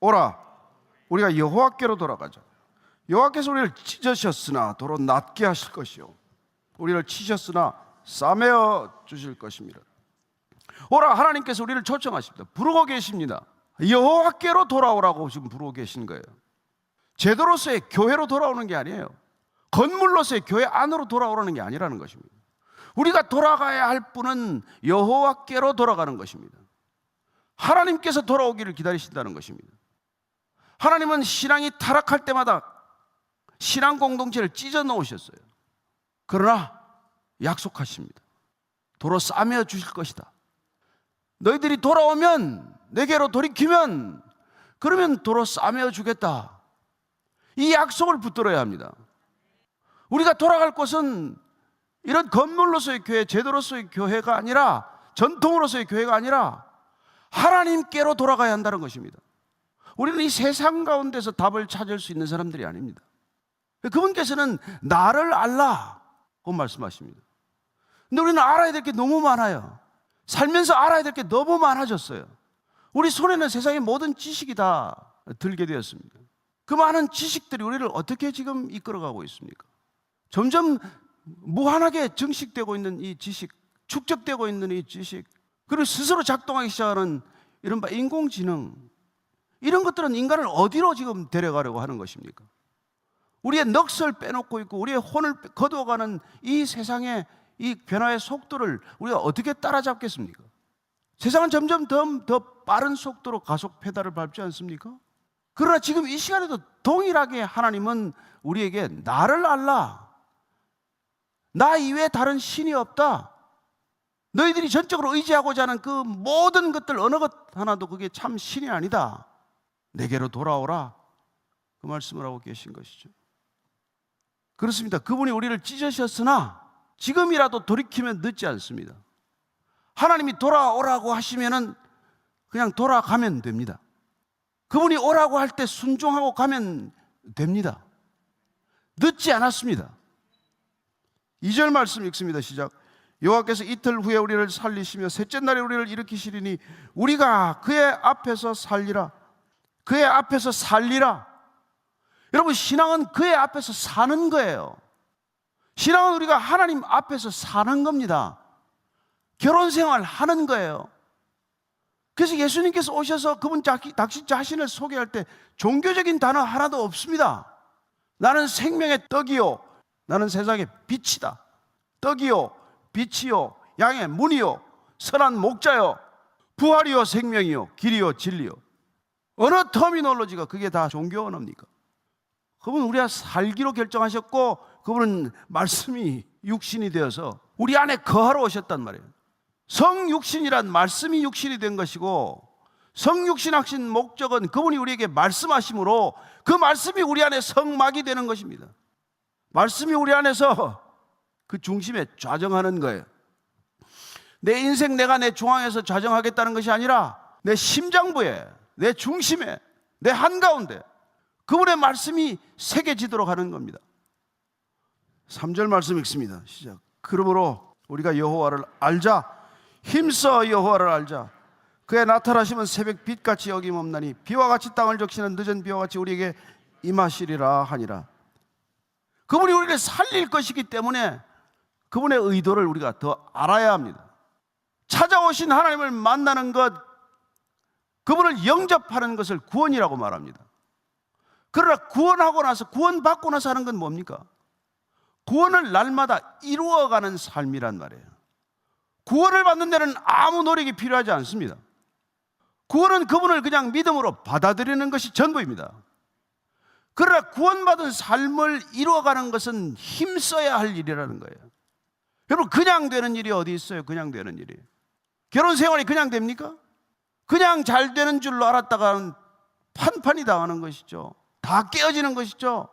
오라 우리가 여호와께로 돌아가자. 여호와께서 우리를 찢으셨으나 도로 낫게 하실 것이요 우리를 치셨으나 싸매어 주실 것입니다. 오라, 하나님께서 우리를 초청하십니다. 부르고 계십니다. 여호와께로 돌아오라고 지금 부르고 계신 거예요. 제도로서의 교회로 돌아오는 게 아니에요. 건물로서의 교회 안으로 돌아오라는 게 아니라는 것입니다. 우리가 돌아가야 할 분은 여호와께로 돌아가는 것입니다. 하나님께서 돌아오기를 기다리신다는 것입니다. 하나님은 신앙이 타락할 때마다 신앙 공동체를 찢어 놓으셨어요. 그러나 약속하십니다. 도로 싸매어 주실 것이다. 너희들이 돌아오면, 내게로 돌이키면, 그러면 도로 싸매어 주겠다. 이 약속을 붙들어야 합니다. 우리가 돌아갈 곳은 이런 건물로서의 교회, 제도로서의 교회가 아니라, 전통으로서의 교회가 아니라 하나님께로 돌아가야 한다는 것입니다. 우리는 이 세상 가운데서 답을 찾을 수 있는 사람들이 아닙니다. 그분께서는 나를 알라고 말씀하십니다. 근데 우리는 알아야 될 게 너무 많아요. 살면서 알아야 될 게 너무 많아졌어요. 우리 손에는 세상의 모든 지식이 다 들게 되었습니다. 그 많은 지식들이 우리를 어떻게 지금 이끌어가고 있습니까? 점점 무한하게 증식되고 있는 이 지식, 축적되고 있는 이 지식, 그리고 스스로 작동하기 시작하는 이른바 인공지능, 이런 것들은 인간을 어디로 지금 데려가려고 하는 것입니까? 우리의 넋을 빼놓고 있고 우리의 혼을 거두어가는 이 세상의 이 변화의 속도를 우리가 어떻게 따라잡겠습니까? 세상은 점점 더 빠른 속도로 가속 페달을 밟지 않습니까? 그러나 지금 이 시간에도 동일하게 하나님은 우리에게 나를 알라, 나 이외에 다른 신이 없다, 너희들이 전적으로 의지하고자 하는 그 모든 것들 어느 것 하나도 그게 참 신이 아니다, 내게로 돌아오라, 그 말씀을 하고 계신 것이죠. 그렇습니다. 그분이 우리를 찢으셨으나 지금이라도 돌이키면 늦지 않습니다. 하나님이 돌아오라고 하시면은 그냥 돌아가면 됩니다. 그분이 오라고 할 때 순종하고 가면 됩니다. 늦지 않았습니다. 2절 말씀 읽습니다. 시작. 여호와께서 이틀 후에 우리를 살리시며 셋째 날에 우리를 일으키시리니 우리가 그의 앞에서 살리라. 그의 앞에서 살리라. 여러분, 신앙은 그의 앞에서 사는 거예요. 신앙은 우리가 하나님 앞에서 사는 겁니다. 결혼 생활 하는 거예요. 그래서 예수님께서 오셔서 그분 자신을 소개할 때 종교적인 단어 하나도 없습니다. 나는 생명의 떡이요, 나는 세상의 빛이다. 떡이요, 빛이요, 양의 문이요, 선한 목자요, 부활이요, 생명이요, 길이요, 진리요. 어느 터미놀로지가 그게 다 종교 언어입니까? 그분은 우리가 살기로 결정하셨고 그분은 말씀이 육신이 되어서 우리 안에 거하러 오셨단 말이에요. 성육신이란 말씀이 육신이 된 것이고, 성육신하신 목적은 그분이 우리에게 말씀하심으로 그 말씀이 우리 안에 성막이 되는 것입니다. 말씀이 우리 안에서 그 중심에 좌정하는 거예요. 내 인생 내가 내 중앙에서 좌정하겠다는 것이 아니라 내 심장부에, 내 중심에, 내 한가운데 그분의 말씀이 새겨지도록 하는 겁니다. 3절 말씀 읽습니다. 시작. 그러므로 우리가 여호와를 알자. 힘써 여호와를 알자. 그의 나타나심은 새벽 빛같이 어김없나니 비와 같이 땅을 적시는 늦은 비와 같이 우리에게 임하시리라 하니라. 그분이 우리를 살릴 것이기 때문에 그분의 의도를 우리가 더 알아야 합니다. 찾아오신 하나님을 만나는 것, 그분을 영접하는 것을 구원이라고 말합니다. 그러나 구원하고 나서, 구원받고 나서 하는 건 뭡니까? 구원을 날마다 이루어가는 삶이란 말이에요. 구원을 받는 데는 아무 노력이 필요하지 않습니다. 구원은 그분을 그냥 믿음으로 받아들이는 것이 전부입니다. 그러나 구원받은 삶을 이루어가는 것은 힘써야 할 일이라는 거예요. 여러분, 그냥 되는 일이 어디 있어요? 그냥 되는 일이. 결혼 생활이 그냥 됩니까? 그냥 잘 되는 줄로 알았다가는 판판이 당하는 것이죠. 다 깨어지는 것이죠.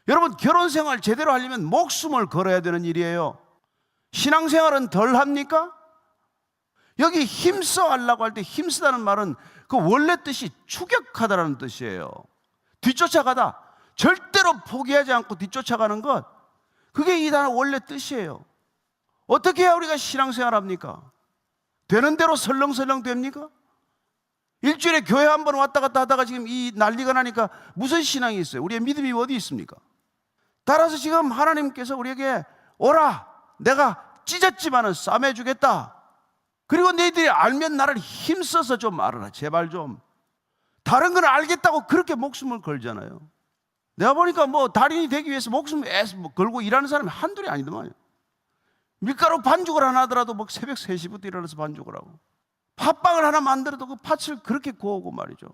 여러분, 결혼 생활 제대로 하려면 목숨을 걸어야 되는 일이에요. 신앙생활은 덜 합니까? 여기 힘써 하려고 할 때 힘쓰다는 말은 그 원래 뜻이 추격하다라는 뜻이에요. 뒤쫓아가다, 절대로 포기하지 않고 뒤쫓아가는 것, 그게 이 단어 원래 뜻이에요. 어떻게 해야 우리가 신앙생활 합니까? 되는 대로 설렁설렁 됩니까? 일주일에 교회 한 번 왔다 갔다 하다가 지금 이 난리가 나니까 무슨 신앙이 있어요? 우리의 믿음이 어디 있습니까? 따라서 지금 하나님께서 우리에게 오라, 내가 찢었지만은 싸매주겠다. 그리고 너희들이 알면 나를 힘써서 좀 알아라. 제발 좀. 다른 건 알겠다고 그렇게 목숨을 걸잖아요. 내가 보니까 뭐 달인이 되기 위해서 목숨을 걸고 일하는 사람이 한둘이 아니더만요. 밀가루 반죽을 하나 하더라도 뭐 새벽 3시부터 일어나서 반죽을 하고, 팥빵을 하나 만들어도 그 팥을 그렇게 구우고 말이죠.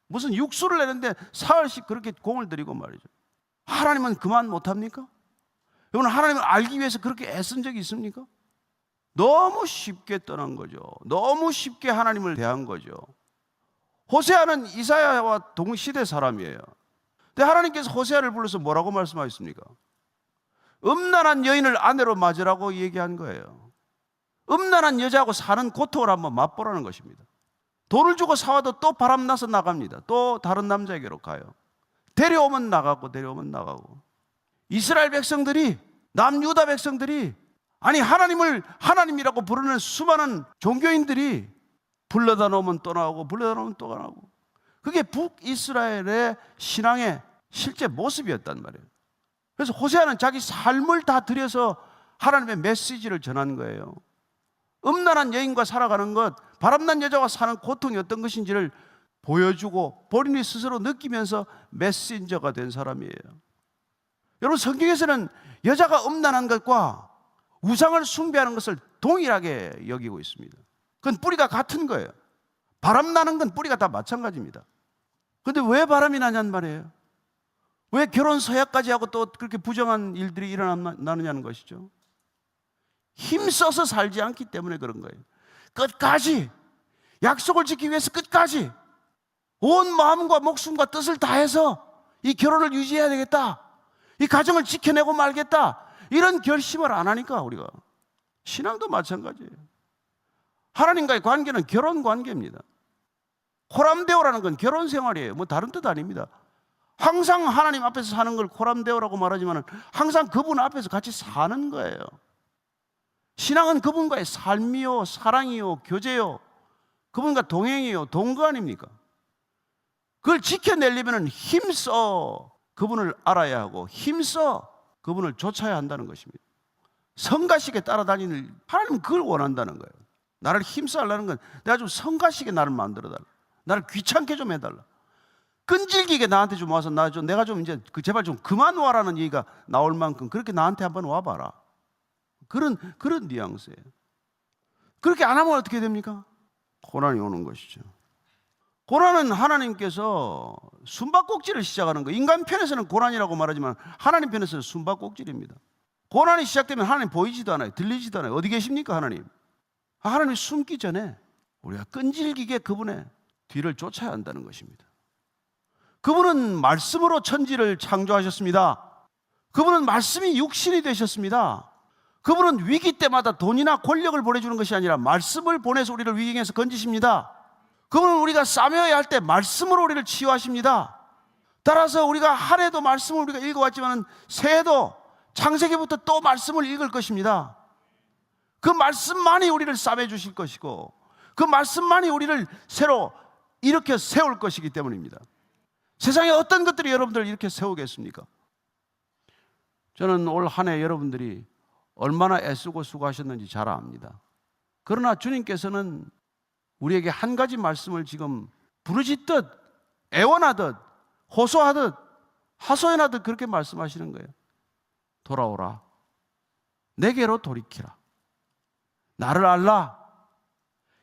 무슨 육수를 내는데 사흘씩 그렇게 공을 들이고 말이죠. 하나님은 그만 못합니까? 여러분, 하나님을 알기 위해서 그렇게 애쓴 적이 있습니까? 너무 쉽게 떠난 거죠. 너무 쉽게 하나님을 대한 거죠. 호세아는 이사야와 동시대 사람이에요. 근데 하나님께서 호세아를 불러서 뭐라고 말씀하셨습니까? 음란한 여인을 아내로 맞으라고 얘기한 거예요. 음란한 여자하고 사는 고통을 한번 맛보라는 것입니다. 돈을 주고 사와도 또 바람나서 나갑니다. 또 다른 남자에게로 가요. 데려오면 나가고 데려오면 나가고. 이스라엘 백성들이, 남유다 백성들이, 아니 하나님을 하나님이라고 부르는 수많은 종교인들이 불러다 놓으면 또 나오고 불러다 놓으면 또 나오고. 그게 북이스라엘의 신앙의 실제 모습이었단 말이에요. 그래서 호세아는 자기 삶을 다 들여서 하나님의 메시지를 전한 거예요. 음란한 여인과 살아가는 것, 바람난 여자와 사는 고통이 어떤 것인지를 보여주고 본인이 스스로 느끼면서 메신저가 된 사람이에요. 여러분, 성경에서는 여자가 음란한 것과 우상을 숭배하는 것을 동일하게 여기고 있습니다. 그건 뿌리가 같은 거예요. 바람나는 건 뿌리가 다 마찬가지입니다. 그런데 왜 바람이 나냔 말이에요. 왜 결혼 서약까지 하고 또 그렇게 부정한 일들이 일어나느냐는 것이죠. 힘써서 살지 않기 때문에 그런 거예요. 끝까지 약속을 지키기 위해서 끝까지 온 마음과 목숨과 뜻을 다해서 이 결혼을 유지해야 되겠다, 이 가정을 지켜내고 말겠다, 이런 결심을 안 하니까 우리가, 신앙도 마찬가지예요. 하나님과의 관계는 결혼 관계입니다. 코람데오라는 건 결혼 생활이에요. 뭐 다른 뜻 아닙니다. 항상 하나님 앞에서 사는 걸 코람데오라고 말하지만 항상 그분 앞에서 같이 사는 거예요. 신앙은 그분과의 삶이요, 사랑이요, 교제요, 그분과 동행이요, 동거 아닙니까? 그걸 지켜내려면 힘써 그분을 알아야 하고 힘써 그분을 쫓아야 한다는 것입니다. 성가시게 따라다니는, 하나님은 그걸 원한다는 거예요. 나를 힘써 하려는 건 내가 좀 성가시게 나를 만들어달라, 나를 귀찮게 좀 해달라, 끈질기게 나한테 좀 와서 내가 좀 이제 제발 좀 그만 와라는 얘기가 나올 만큼 그렇게 나한테 한번 와봐라. 그런 뉘앙스예요. 그렇게 안 하면 어떻게 됩니까? 고난이 오는 것이죠. 고난은 하나님께서 숨바꼭질을 시작하는 거예요. 인간 편에서는 고난이라고 말하지만 하나님 편에서는 숨바꼭질입니다. 고난이 시작되면 하나님 보이지도 않아요. 들리지도 않아요. 어디 계십니까 하나님? 하나님이 숨기 전에 우리가 끈질기게 그분의 뒤를 쫓아야 한다는 것입니다. 그분은 말씀으로 천지를 창조하셨습니다. 그분은 말씀이 육신이 되셨습니다. 그분은 위기 때마다 돈이나 권력을 보내주는 것이 아니라 말씀을 보내서 우리를 위기에서 건지십니다. 그분은 우리가 싸매어야 할 때 말씀으로 우리를 치유하십니다. 따라서 우리가 한 해도 말씀을 우리가 읽어왔지만 새해도 창세기부터 또 말씀을 읽을 것입니다. 그 말씀만이 우리를 싸매 주실 것이고 그 말씀만이 우리를 새로 일으켜 세울 것이기 때문입니다. 세상에 어떤 것들이 여러분들을 이렇게 세우겠습니까? 저는 올 한 해 여러분들이 얼마나 애쓰고 수고하셨는지 잘 압니다. 그러나 주님께서는 우리에게 한 가지 말씀을 지금 부르짖듯 애원하듯 호소하듯 하소연하듯 그렇게 말씀하시는 거예요. 돌아오라, 내게로 돌이키라, 나를 알라,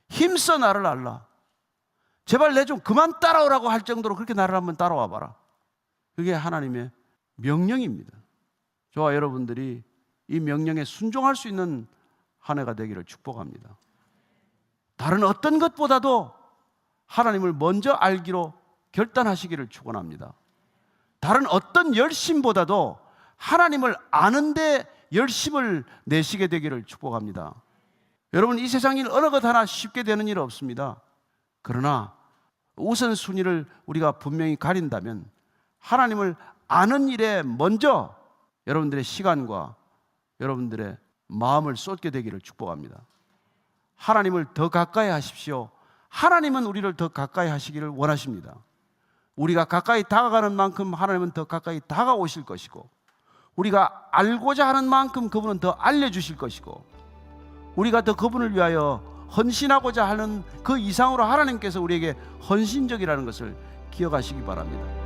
힘써 나를 알라, 제발 내 좀 그만 따라오라고 할 정도로 그렇게 나를 한번 따라와 봐라. 그게 하나님의 명령입니다. 저와 여러분들이 이 명령에 순종할 수 있는 한 해가 되기를 축복합니다. 다른 어떤 것보다도 하나님을 먼저 알기로 결단하시기를 축원합니다. 다른 어떤 열심보다도 하나님을 아는데 열심을 내시게 되기를 축복합니다. 여러분, 이 세상 일 어느 것 하나 쉽게 되는 일 없습니다. 그러나 우선순위를 우리가 분명히 가린다면 하나님을 아는 일에 먼저 여러분들의 시간과 여러분들의 마음을 쏟게 되기를 축복합니다. 하나님을 더 가까이 하십시오. 하나님은 우리를 더 가까이 하시기를 원하십니다. 우리가 가까이 다가가는 만큼 하나님은 더 가까이 다가오실 것이고, 우리가 알고자 하는 만큼 그분은 더 알려주실 것이고, 우리가 더 그분을 위하여 헌신하고자 하는 그 이상으로 하나님께서 우리에게 헌신적이라는 것을 기억하시기 바랍니다.